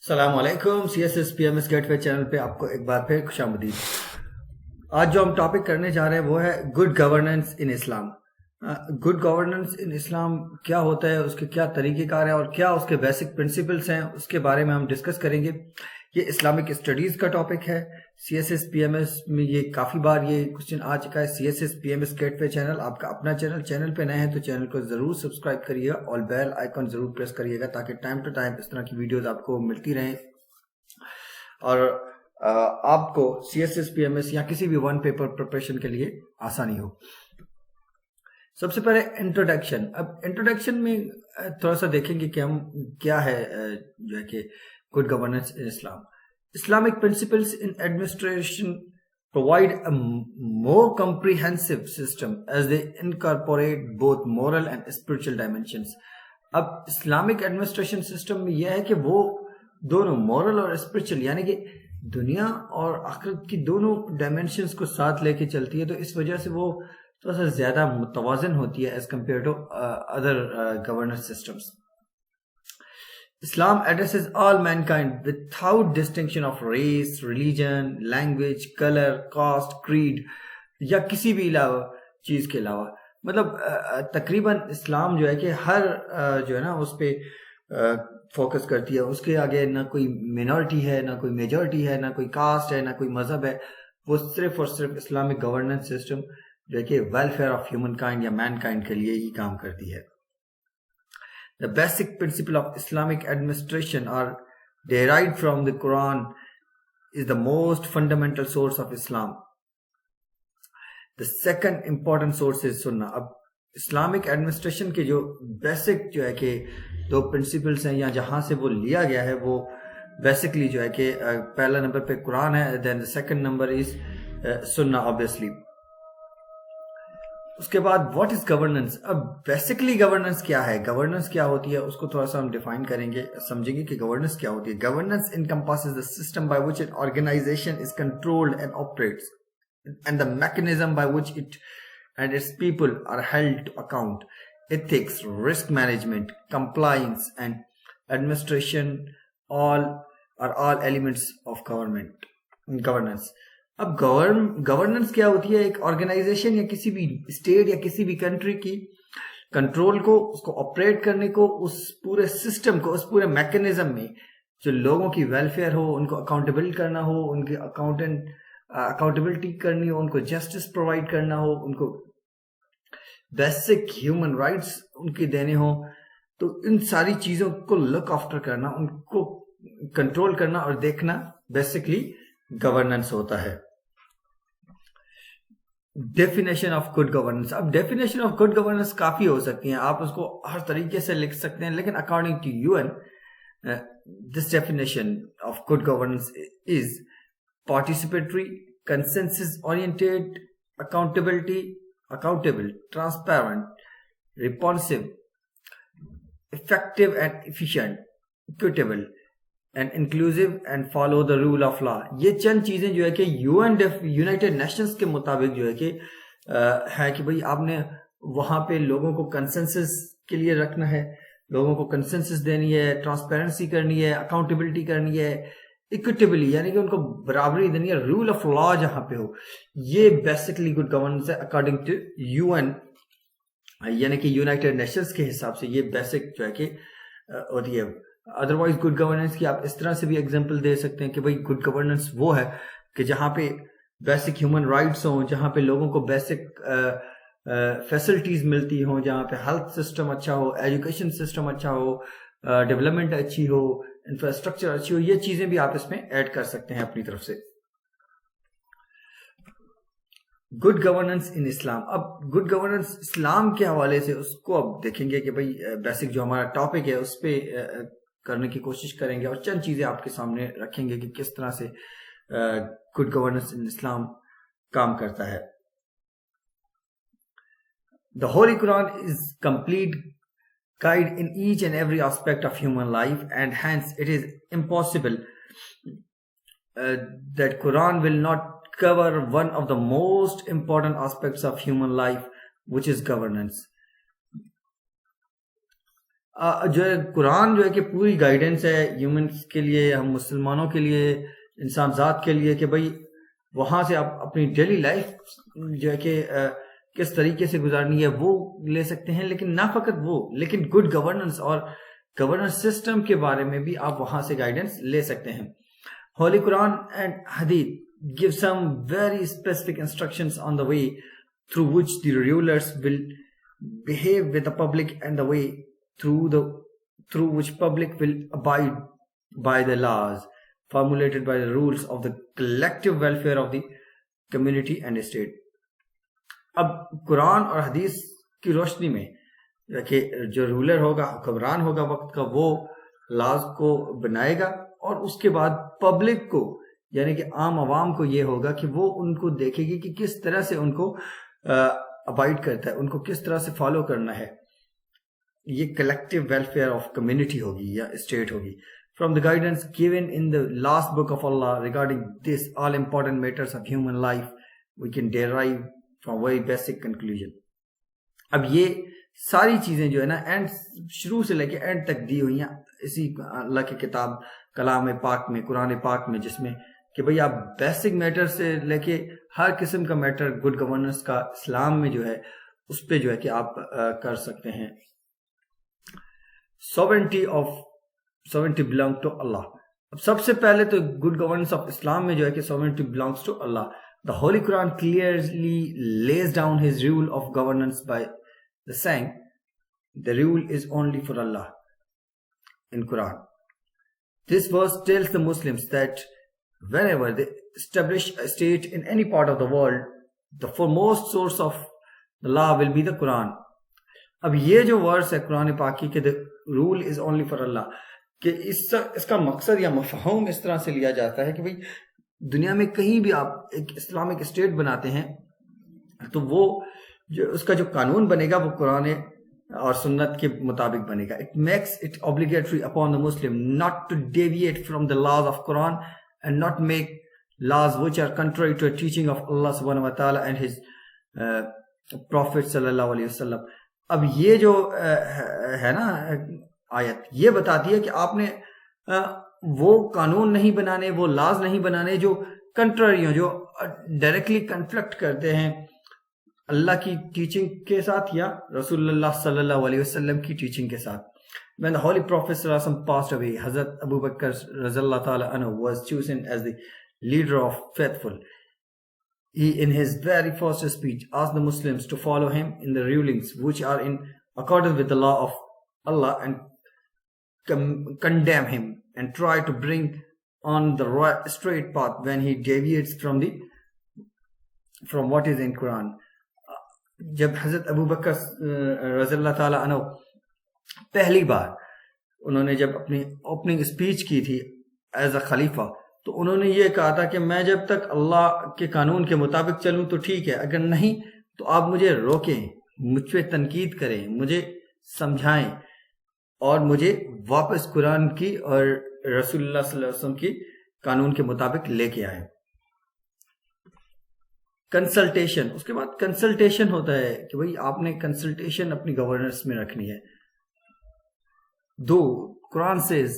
अस्सलामुअलैकुम CSS PMS gateway channel पे आपको एक बार फिर खुशामदीद। आज जो हम टॉपिक करने जा रहे हैं वो है गुड गवर्नेंस इन इस्लाम। गुड गवर्नेंस इन इस्लाम क्या होता है, उसके क्या तरीक़ेकार हैं और क्या उसके बेसिक प्रिंसिपल्स हैं, उसके बारे में हम डिस्कस करेंगे। ये इस्लामिक स्टडीज़ का टॉपिक है। CSS PMS में ये काफ़ी बार ये क्वेश्चन आ चुका है। CSS PMS गेटवे चैनल आपका अपना चैनल पे नए हैं तो चैनल को ज़रूर सब्सक्राइब करिएगा और बेल आइकन ज़रूर प्रेस करिएगा ताकि टाइम टू टाइम इस तरह की वीडियोज़ आपको मिलती रहें और आपको CSS PMS या किसी भी वन पेपर प्रिपरेशन के लिए आसानी हो। सबसे पहले इंट्रोडक्शन। अब इंट्रोडक्शन में थोड़ा सा देखेंगे कि हम क्या है जो है कि good governance in Islam. Islamic principles in administration provide a more comprehensive system as they incorporate both moral and spiritual dimensions। अब इस्लामिक एडमिनिस्ट्रेशन सिस्टम में यह है कि वो दोनों मॉरल और स्पिरिचुअल यानी कि दुनिया और आखिरत की दोनों डायमेंशंस को साथ लेके चलती है, तो इस वजह से वो थोड़ा सा ज़्यादा मुतवाज़न होती है as compared to other governance systems. Islam addresses all mankind without distinction of race, religion, language, color, caste, creed या किसी भी चीज़ के अलावा। मतलब तकरीबन इस्लाम जो है कि हर जो है ना उस पर फोकस करती है। उसके आगे ना कोई मिनॉरिटी है, ना कोई मेजॉरिटी है, ना कोई कास्ट है, ना कोई मज़हब है। वो सिर्फ और सिर्फ इस्लामिक गवर्नेंस सिस्टम जो है कि वेलफेयर ऑफ ह्यूमन काइंड या मैन काइंड के लिए ही काम करती है। The basic principle of Islamic administration are derived from the Quran is the most fundamental source of Islam. The second important source is Sunnah। अब इस्लामिक एडमिनिस्ट्रेशन के जो basic जो है कि दो प्रिंसिपल्स हैं या जहाँ से वो लिया गया है वो बेसिकली जो है कि पहला नंबर पे कुरान है, then the second number is Sunnah obviously. उसके बाद व्हाट इज गवर्नेंस। अब बेसिकली गवर्नेंस क्या है, गवर्नेंस क्या होती है उसको थोड़ा सा हम डिफाइन करेंगे, समझेंगे कि गवर्नेंस क्या होती है। Governance encompasses the system by which an organisation is controlled and operates and the mechanism by which it and its people are held to account. Ethics, risk management, compliance and administration all elements of governance. अब governance क्या होती है, एक organisation या किसी भी state या किसी भी कंट्री की कंट्रोल को, उसको ऑपरेट करने को, उस पूरे सिस्टम को, उस पूरे मैकेनिज्म में जो लोगों की वेलफेयर हो, उनको अकाउंटेबल करना हो, उनकी अकाउंटेबिलिटी करनी हो, उनको जस्टिस प्रोवाइड करना हो, उनको बेसिक ह्यूमन राइट्स उनके देने हो, तो इन सारी चीज़ों को लुक आफ्टर करना, उनको कंट्रोल करना और देखना बेसिकली गवर्नेंस होता है। Definition of good governance. अब डेफिनेशन ऑफ गुड गवर्नेंस काफ़ी हो सकती हैं, आप उसको हर तरीके से लिख सकते हैं, लेकिन according to UN this definition of good governance is participatory, consensus oriented, accountable, transparent, responsive, effective and efficient, equitable and inclusive and follow the rule of law. ये चंद चीज़ें जो है कि यूनाइटेड नेशंस के मुताबिक जो है कि है कि भाई आपने वहाँ पे लोगों को कंसेंसस के लिए रखना है, लोगों को कंसेंसस देनी है, ट्रांसपेरेंसी करनी है, अकाउंटेबिलिटी करनी है, इक्विटेबली यानी कि उनको बराबरी देनी है, रूल ऑफ लॉ जहाँ पे हो। ये बेसिकली गुड गवर्नेंस है अकॉर्डिंग टू UN यानी कि यूनाइटेड नेशंस के हिसाब से। ये बेसिक जो है कि होती है। अदरवाइज गुड गवर्नेंस की आप इस तरह से भी एग्जांपल दे सकते हैं कि भाई गुड गवर्नेंस वो है कि जहाँ पे बेसिक ह्यूमन राइट्स हों, जहाँ पे लोगों को बेसिक फैसिलिटीज़ मिलती हों, जहाँ पे हेल्थ सिस्टम अच्छा हो, एजुकेशन सिस्टम अच्छा हो, डेवलपमेंट अच्छी हो, इंफ्रास्ट्रक्चर अच्छी हो। ये चीज़ें भी आप इसमें ऐड कर सकते हैं अपनी तरफ से। गुड गवर्नेंस इन इस्लाम। अब गुड गवर्नेंस इस्लाम के हवाले से उसको अब देखेंगे कि भाई बेसिक जो हमारा टॉपिक है उस पर करने की कोशिश करेंगे और चंद चीज़ें आपके सामने रखेंगे कि किस तरह से गुड गवर्नेंस इन इस्लाम काम करता है। The holy Quran is complete guide in each and every aspect of human life, and hence it is impossible that Quran will not cover one of the most important aspects of human life, which is governance. जो है कुरान जो है कि पूरी guidance है humans के लिए, हम मुसलमानों के लिए, इंसान ज़ात के लिए, कि भाई वहाँ से आप अपनी डेली लाइफ जो है कि किस तरीके से गुजारनी है वो ले सकते हैं। लेकिन ना फ़कत वो, लेकिन गुड गवर्नेंस और गवर्नेंस सिस्टम के बारे में भी आप वहाँ से गाइडेंस ले सकते हैं। Holy Quran and Hadith give some very specific instructions on the way through which the rulers will behave with the public, and the way through which public will abide by the laws formulated by the rules of the collective welfare of the community and state. अब कुरान और हदीस की रोशनी में कि जो ruler होगा, हुक्मरान होगा वक्त का, वो लॉज को बनाएगा और उसके बाद पब्लिक को यानी कि आम आवाम को ये होगा कि वो उनको देखेगी कि किस तरह से उनको अबाइड करता है, उनको किस तरह से फॉलो करना है। ये कलेक्टिव वेलफेयर ऑफ कम्युनिटी होगी या स्टेट होगी। From the guidance given in the last book of Allah regarding this all important matters of human life we can derive from very basic conclusion. अब ये सारी चीजें जो है ना एंड शुरू से लेके एंड तक दी हुई हैं इसी अल्लाह की किताब कलाम पाक में, कुरान पाक में, जिसमें कि भाई आप बेसिक मैटर से लेके हर किस्म का मैटर गुड गवर्नेंस का इस्लाम में जो है उस पे जो है कि आप कर सकते हैं। Sovereignty belong to Allah. अब सबसे पहले तो गुड गवर्नेंस ऑफ इस्लाम में जो है कि sovereignty belongs to Allah. The holy Quran clearly lays down his rule of governance by the saying the rule is only for Allah in Quran. This verse tells the Muslims that whenever they establish a state in any part of the world, the foremost source of the law will be the Quran. अब ये जो verse है कुरान पाक की कि the rule is only for Allah, कि इसका मकसद या मफहूम इस तरह से लिया जाता है कि भाई दुनिया में कहीं भी आप एक इस्लामिक स्टेट बनाते हैं तो वो जो उसका जो कानून बनेगा वो कुरान और सुन्नत के मुताबिक बनेगा। It makes it obligatory upon the Muslim not to deviate from the laws of Quran and not make laws which are contrary to a teaching of Allah subhanahu wa ta'ala and his prophet sallallahu alaihi wasallam. अब ये जो है ना आयत ये बताती है कि आपने वो कानून नहीं बनाने, वो लाज नहीं बनाने जो कंट्ररी हो, जो डायरेक्टली कन्फ्लिक्ट करते हैं अल्लाह की टीचिंग के साथ या रसूलुल्लाह सल्लल्लाहु अलैहि वसल्लम की टीचिंग के साथ। When the Holy Prophet ﷺ passed away, Hazrat Abu Bakr Razallahu Ta'ala Anhu was chosen as the leader of faithful. He, in his very first speech, asked the Muslims to follow him in the rulings which are in accordance with the law of Allah and condemn him and try to bring on the right, straight path when he deviates from what is in Quran. जब हजरत अबू बकर रज़ियल्लाहु ताला अन्हु पहली बार उन्होंने जब अपनी opening speech की थी एज अ खलीफा, तो उन्होंने ये कहा था कि मैं जब तक अल्लाह के कानून के मुताबिक चलूं तो ठीक है, अगर नहीं तो आप मुझे रोकें, मुझ पे तनकीद करें, मुझे समझाएं और मुझे वापस कुरान की और रसूलुल्लाह सल्लल्लाहु अलैहि वसल्लम की कानून के मुताबिक लेके आए। कंसल्टेशन, उसके बाद कंसल्टेशन होता है कि भाई आपने कंसल्टेशन अपनी गवर्नेंस में रखनी है। दो Quran says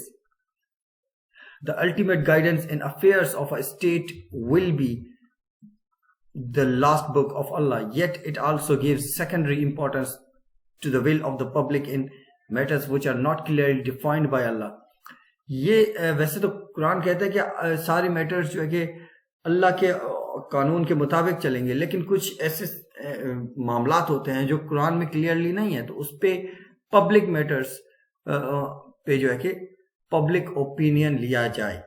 the ultimate guidance in affairs of a state will be the last book of Allah, yet it also gives secondary importance to the will of the public in matters which are not clearly defined by Allah. ये वैसे तो कुरान कहता है कि सारे matters जो है कि अल्लाह के कानून के मुताबिक चलेंगे, लेकिन कुछ ऐसे मामलात होते हैं जो कुरान में क्लियरली नहीं है, तो उस पे पब्लिक मैटर्स पे जो है कि पब्लिक ओपिनियन लिया जाए।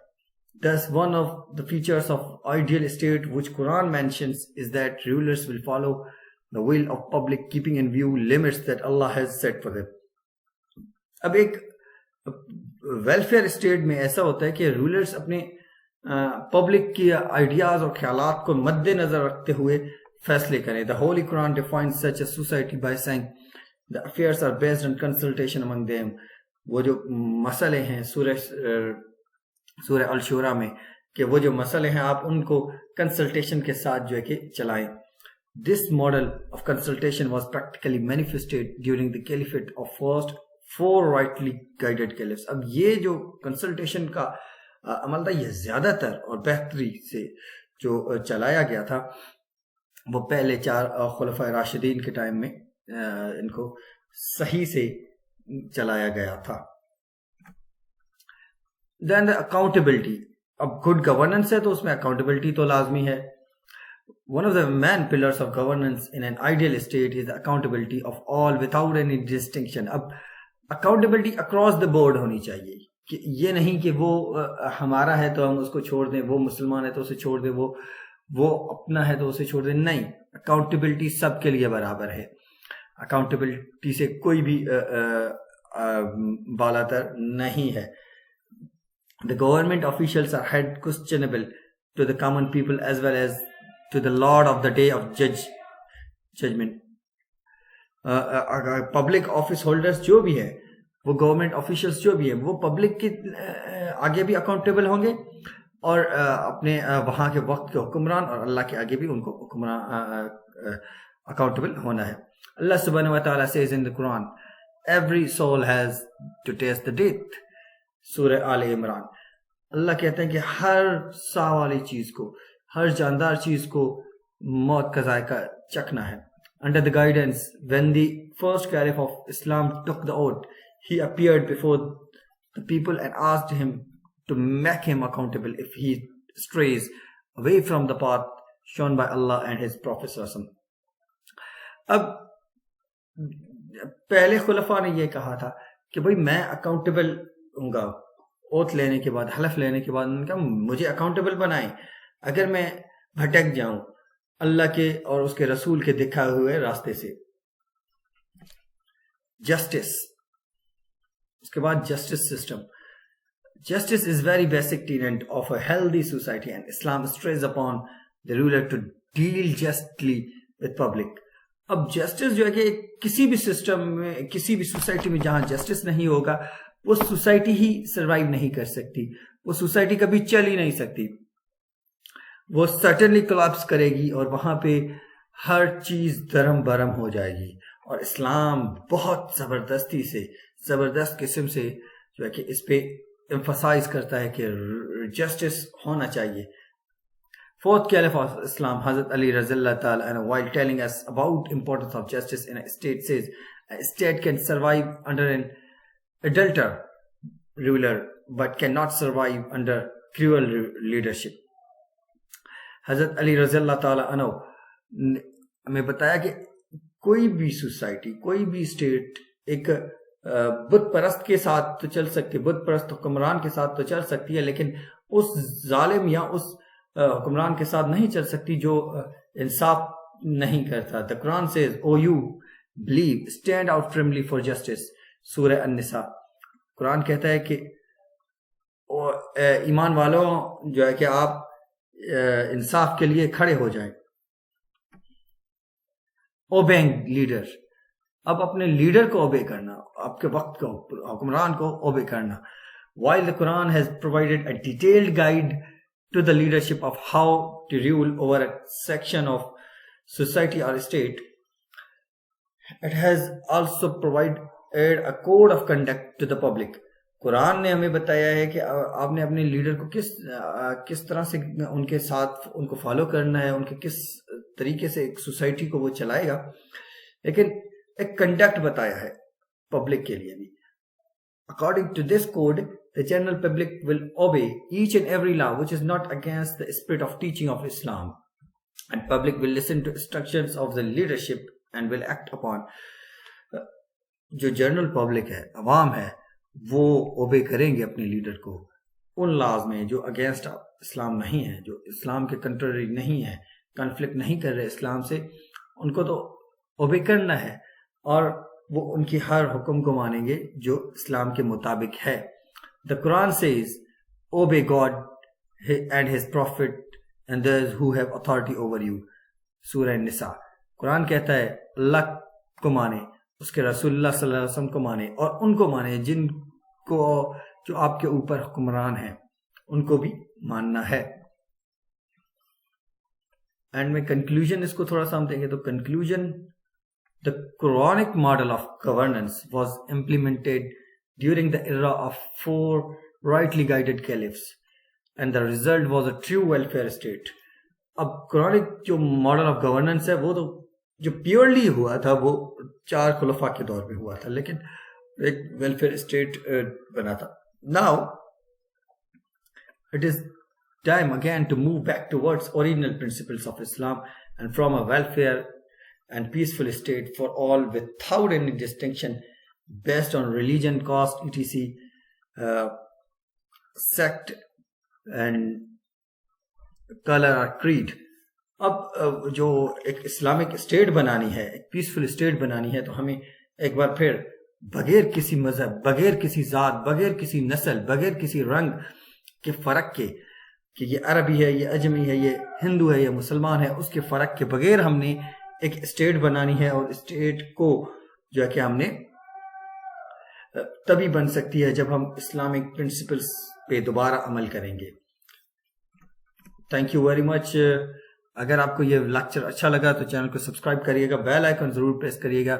Thus, one of the features of ideal state which Quran mentions is that rulers will follow the will of public, keeping in view limits that Allah has set for them. अब एक welfare state में ऐसा होता है कि rulers अपने public की ideas और ख्यालात को मद्देनजर रखते हुए फैसले करें। The Holy Quran defines such a society by saying the affairs are based on consultation among them. वो जो मसले हैं सूरह अल-शूरा में कि वो जो मसले हैं आप उनको कंसल्टेशन के साथ जो है कि चलाएं। This model of consultation was practically manifested during the caliphate of first 4 rightly guided caliphs। अब ये जो कंसल्टेशन का अमल था, ये ज्यादातर और बेहतरी से जो चलाया गया था वो पहले 4 खुलफाए राशिदीन के टाइम में इनको सही से चलाया गया था। Then the accountability. अब गुड गवर्नेंस है तो उसमें अकाउंटेबिलिटी तो लाजमी है। One of the main pillars of governance in an ideal state is the accountability of all without any distinction। अब accountability across the board होनी चाहिए कि ये नहीं कि वो हमारा है तो हम उसको छोड़ दें, वो मुसलमान है तो उसे छोड़ दें, वो अपना है तो उसे छोड़ दें। नहीं, अकाउंटेबिलिटी सबके लिए बराबर है। अकाउंटेबिलिटी से कोई भी बालातर नहीं है। The government officials are held questionable to the common people as well as to the Lord of the day of judgment। Public office holders जो भी है, वो गवर्नमेंट ऑफिशियल्स जो भी है, वो पब्लिक के आगे भी अकाउंटेबल होंगे और अपने वहाँ के वक्त के हुक्मरान और अल्लाह के आगे भी उनको हुक्मरान अकाउंटेबल होना है। अल्लाह सुब्हानहू व तआला says in the Quran, every soul has to taste the death. Surah Al Imran. अल्लाह कहते हैं कि हर सा वाली चीज को, हर जानदार चीज को मौत का जायका चखना है। Under the guidance, when the first caliph of Islam took the oath, he appeared before the people and asked him to make him accountable if he strays away from the path shown by Allah and his Prophet ﷺ। अब पहले खुलफा ने यह कहा था कि भाई मैं अकाउंटेबल हूँगा, ओथ लेने के बाद, हलफ लेने के बाद उन्होंने कहा मुझे अकाउंटेबल बनाएं अगर मैं भटक जाऊं अल्लाह के और उसके रसूल के दिखाए हुए रास्ते से। जस्टिस, उसके बाद justice system. Justice is very basic tenet of a healthy society and Islam stress upon the ruler to deal justly with public. अब जस्टिस जो है कि किसी भी सिस्टम में, किसी भी सोसाइटी में जहां जस्टिस नहीं होगा वो सोसाइटी ही सरवाइव नहीं कर सकती, वो सोसाइटी कभी चल ही नहीं सकती, वो सर्टेनली कोलैप्स करेगी और वहां पे हर चीज दरम बरम हो जाएगी। और इस्लाम बहुत जबरदस्त किस्म से जो है कि इस पे एम्फसाइज करता है कि जस्टिस होना चाहिए। Fourth Caliph of Islam, Hazrat Ali Razallahu Ta'ala anhu, while telling us about importance of justice in a state, says a state can survive under an adulterer ruler but cannot survive under cruel leadership। हजरत अली रज़ियल्लाहु ताला अन्हु हमें बताया कि कोई भी society, कोई भी स्टेट एक बुत परस्त के साथ तो चल सकती है, बुत परस्त हुक्मरान के साथ तो चल सकती है, लेकिन उस जालिम या उस हुक्मरान के साथ नहीं चल सकती जो इंसाफ नहीं करता। The Quran says, O you believe, stand out firmly for justice. Surah An-Nisa. Quran कहता है कि ईमान वालों जो है कि आप इंसाफ के लिए खड़े हो जाएं। ओबेइंग लीडर, अब अपने लीडर को ओबे करना, आपके वक्त को हुक्मरान को ओबे करना। While the Quran has provided a detailed guide to the leadership of how to rule over a section of society or state, it has also provided a code of conduct to the public। Quran ने हमें बताया है कि आपने अपने leader को किस तरह से उनके साथ उनको फॉलो करना है, उनके किस तरीके से एक सोसाइटी को वो चलाएगा, लेकिन एक कंडक्ट बताया है पब्लिक के लिए भी। According to this code, the general public will obey each and every law which is not against the spirit of teaching of Islam, and public will listen to instructions of the leadership and will act upon। जो general public है, अवाम है, वो ओबे करेंगे अपने leader को उन laws में जो अगेंस्ट इस्लाम नहीं है, जो इस्लाम के कंट्री नहीं है, कॉन्फ्लिक्ट नहीं कर रहे इस्लाम से, उनको तो ओबे करना है और वो उनकी हर हुक्म को मानेंगे जो इस्लाम के मुताबिक है। The Quran says, obey God and his prophet and those who have authority over you. सूरह निसा। कुरान कहता है अल्लाह को माने, उसके रसूलुल्लाह सल्लल्लाहु अलैहि वसल्लम को माने और उनको माने जिनको जो आपके ऊपर हुक्मरान हैं, उनको भी मानना है। एंड में कंक्लूजन इसको थोड़ा सा हम देंगे तो conclusion The Quranic model of governance was implemented during the era of 4 rightly guided caliphs, and the result was a true welfare state. अब कुरानिक जो मॉडल ऑफ गवर्नेंस है वो तो जो प्योरली हुआ था वो 4 खुलफा के दौर में हुआ था, लेकिन एक वेलफेयर स्टेट बना था. Now it is time again to move back towards original principles of Islam and from a welfare and peaceful state for all without any distinction based on religion, caste, etc., sect and color or creed. अब जो एक Islamic state बनानी है, एक peaceful state बनानी है, तो हमें एक बार फिर बगैर किसी मजहब, बगैर किसी जात, बगैर किसी नस्ल, बगैर किसी रंग के फर्क के कि ये अरबी है, ये अजमी है, ये हिंदू है, ये मुसलमान है, उसके फ़र्क के बगैर हमने एक स्टेट बनानी है. और स्टेट को जो है कि हमने तभी बन सकती है जब हम इस्लामिक प्रिंसिपल्स पे दोबारा अमल करेंगे. Thank you very much. अगर आपको ये लेक्चर अच्छा लगा तो चैनल को सब्सक्राइब करिएगा, बेल आइकन ज़रूर प्रेस करिएगा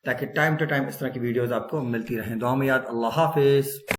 ताकि टाइम टू टाइम इस तरह की वीडियोज़ आपको मिलती रहें. दुआ में याद. अल्लाह हाफिज़.